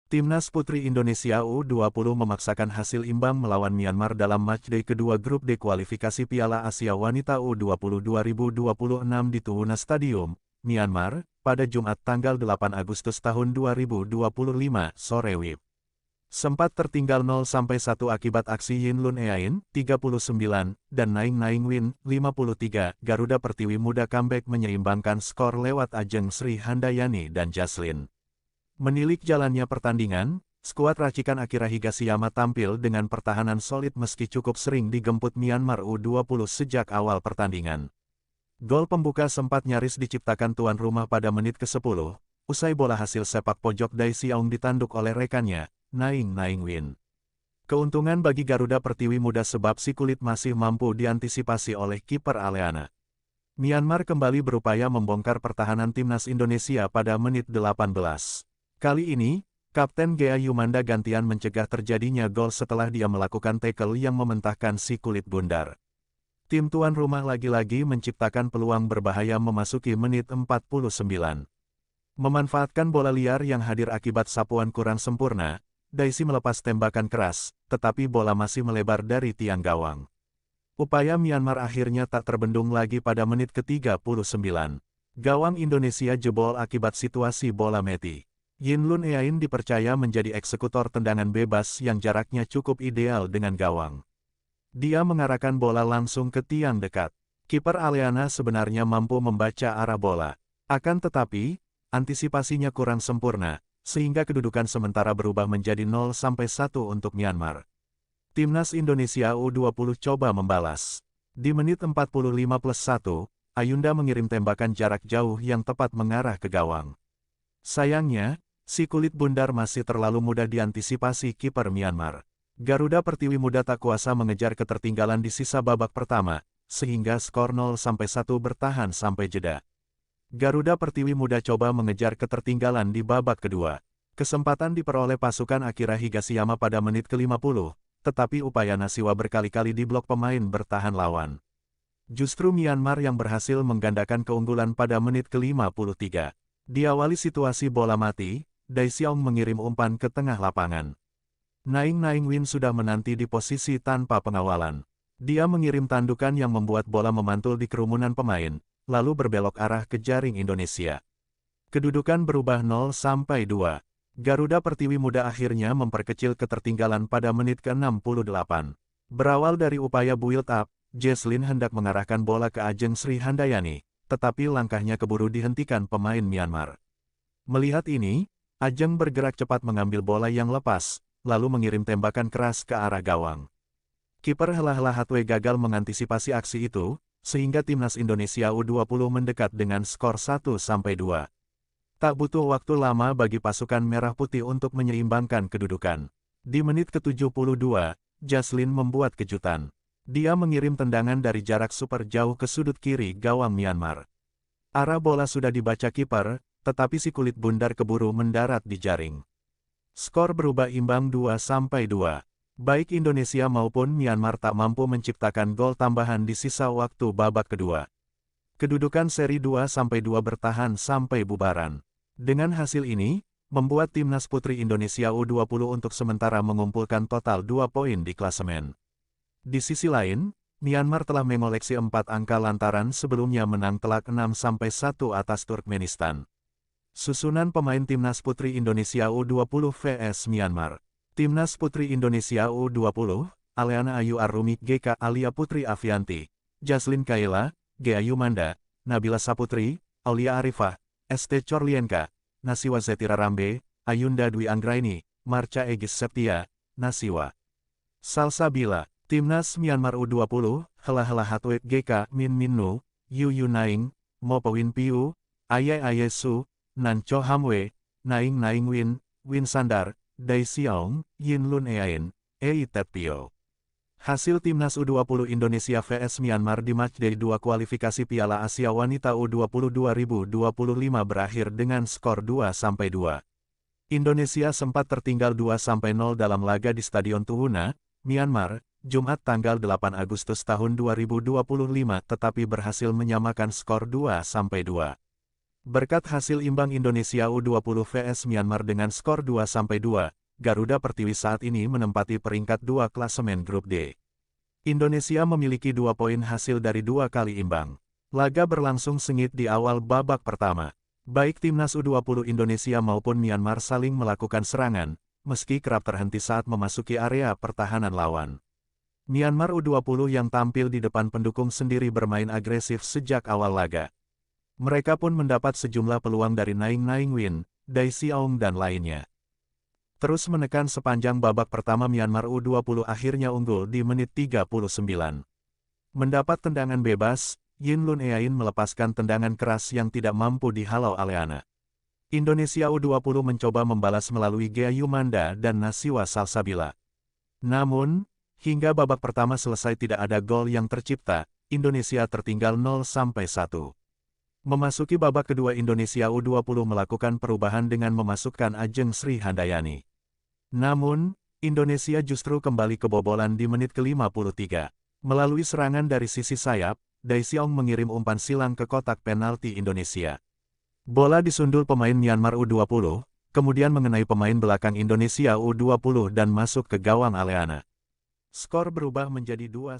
Timnas Putri Indonesia U20 memaksakan hasil imbang melawan Myanmar dalam matchday kedua grup D kualifikasi Piala Asia Wanita U20 2026 di Tuhuna Stadium, Myanmar, pada Jumat tanggal 8 Agustus tahun 2025 sore WIB. Sempat tertinggal 0-1 akibat aksi Yin Lun Eain, 39, dan Naing Naing Win, 53, Garuda Pertiwi Muda comeback menyeimbangkan skor lewat Ajeng Sri Handayani dan Jaslin. Menilik jalannya pertandingan, skuad racikan Akira Higashiyama tampil dengan pertahanan solid meski cukup sering digemput Myanmar U20 sejak awal pertandingan. Gol pembuka sempat nyaris diciptakan tuan rumah pada menit ke-10, usai bola hasil sepak pojok Dai Xiaong ditanduk oleh rekannya, Naing Naing Win. Keuntungan bagi Garuda Pertiwi Muda sebab si kulit masih mampu diantisipasi oleh kiper Aleana. Myanmar kembali berupaya membongkar pertahanan timnas Indonesia pada menit 18. Kali ini, Kapten Gea Yumanda gantian mencegah terjadinya gol setelah dia melakukan tackle yang mementahkan si kulit bundar. Tim tuan rumah lagi-lagi menciptakan peluang berbahaya memasuki menit 49. Memanfaatkan bola liar yang hadir akibat sapuan kurang sempurna, Daisy melepas tembakan keras, tetapi bola masih melebar dari tiang gawang. Upaya Myanmar akhirnya tak terbendung lagi pada menit ke-39. Gawang Indonesia jebol akibat situasi bola meti. Yin Lun Eain dipercaya menjadi eksekutor tendangan bebas yang jaraknya cukup ideal dengan gawang. Dia mengarahkan bola langsung ke tiang dekat. Kiper Aleana sebenarnya mampu membaca arah bola. Akan tetapi, antisipasinya kurang sempurna, sehingga kedudukan sementara berubah menjadi 0-1 untuk Myanmar. Timnas Indonesia U20 coba membalas. Di menit 45+1, Ayunda mengirim tembakan jarak jauh yang tepat mengarah ke gawang. Sayangnya, si kulit bundar masih terlalu mudah diantisipasi kiper Myanmar. Garuda Pertiwi Muda tak kuasa mengejar ketertinggalan di sisa babak pertama, sehingga skor 0-1 bertahan sampai jeda. Garuda Pertiwi Muda coba mengejar ketertinggalan di babak kedua. Kesempatan diperoleh pasukan Akira Higashiyama pada menit ke-50, tetapi upaya Nasiwa berkali-kali diblok pemain bertahan lawan. Justru Myanmar yang berhasil menggandakan keunggulan pada menit ke-53. Diawali situasi bola mati, Dai Xiaong mengirim umpan ke tengah lapangan. Naing Naing Win sudah menanti di posisi tanpa pengawalan. Dia mengirim tandukan yang membuat bola memantul di kerumunan pemain, lalu berbelok arah ke jaring Indonesia. Kedudukan berubah 0-2. Garuda Pertiwi Muda akhirnya memperkecil ketertinggalan pada menit ke-68. Berawal dari upaya build up, Jaslin hendak mengarahkan bola ke Ajeng Sri Handayani, tetapi langkahnya keburu dihentikan pemain Myanmar. Melihat ini, Ajeng bergerak cepat mengambil bola yang lepas, lalu mengirim tembakan keras ke arah gawang. Kiper Helah Hatwe gagal mengantisipasi aksi itu, sehingga timnas Indonesia U20 mendekat dengan skor 1-2. Tak butuh waktu lama bagi pasukan Merah Putih untuk menyeimbangkan kedudukan. Di menit ke-72, Jaslin membuat kejutan. Dia mengirim tendangan dari jarak super jauh ke sudut kiri gawang Myanmar. Arah bola sudah dibaca kiper, tetapi si kulit bundar keburu mendarat di jaring. Skor berubah imbang 2-2. Baik Indonesia maupun Myanmar tak mampu menciptakan gol tambahan di sisa waktu babak kedua. Kedudukan seri 2-2 bertahan sampai bubaran. Dengan hasil ini, membuat timnas putri Indonesia U20 untuk sementara mengumpulkan total 2 poin di klasemen. Di sisi lain, Myanmar telah mengoleksi 4 angka lantaran sebelumnya menang telak 6-1 atas Turkmenistan. Susunan pemain timnas putri Indonesia U20 vs Myanmar. Timnas putri Indonesia U20, Aleana Ayu Arrumi GK Alia Putri Avianti, Jaslin Kaila, Gea Yumanda, Nabila Saputri, Aulia Arifah, ST Corlienka, Nasiwa Zetira Rambe, Ayunda Dwi Anggraini, Marca Egis Septia, Nasiwa Salsabila. Timnas Myanmar U20, Helah Hatwe GK Min Minnu, Yu Yu Naing, Mo Pawin Piu, Ayai Ayesu, Nan Cho Hamwe, Naing Naing Win, Win Sandar, Dai Xiaong, Yin Lun Eain, Ei Tet Pio. Hasil Timnas U20 Indonesia vs Myanmar di matchday 2 kualifikasi Piala Asia Wanita U20 2025 berakhir dengan skor 2-2. Indonesia sempat tertinggal 2-0 dalam laga di Stadion Tuhuna, Myanmar, Jumat tanggal 8 Agustus tahun 2025 tetapi berhasil menyamakan skor 2-2. Berkat hasil imbang Indonesia U20 vs Myanmar dengan skor 2-2, Garuda Pertiwi saat ini menempati peringkat 2 klasemen grup D. Indonesia memiliki 2 poin hasil dari 2 kali imbang. Laga berlangsung sengit di awal babak pertama. Baik timnas U20 Indonesia maupun Myanmar saling melakukan serangan, meski kerap terhenti saat memasuki area pertahanan lawan. Myanmar U20 yang tampil di depan pendukung sendiri bermain agresif sejak awal laga. Mereka pun mendapat sejumlah peluang dari Naing Win, Dai Xiaong dan lainnya. Terus menekan sepanjang babak pertama Myanmar U20 akhirnya unggul di menit 39. Mendapat tendangan bebas, Yin Lun Eain melepaskan tendangan keras yang tidak mampu dihalau Aleana. Indonesia U20 mencoba membalas melalui Gea Yumanda dan Nasiwa Salsabila. Namun, hingga babak pertama selesai tidak ada gol yang tercipta, Indonesia tertinggal 0-1. Memasuki babak kedua Indonesia U20 melakukan perubahan dengan memasukkan Ajeng Sri Handayani. Namun, Indonesia justru kembali kebobolan di menit ke-53. Melalui serangan dari sisi sayap, Dai Xiaong mengirim umpan silang ke kotak penalti Indonesia. Bola disundul pemain Myanmar U20, kemudian mengenai pemain belakang Indonesia U20 dan masuk ke gawang Aleana. Skor berubah menjadi 2-0.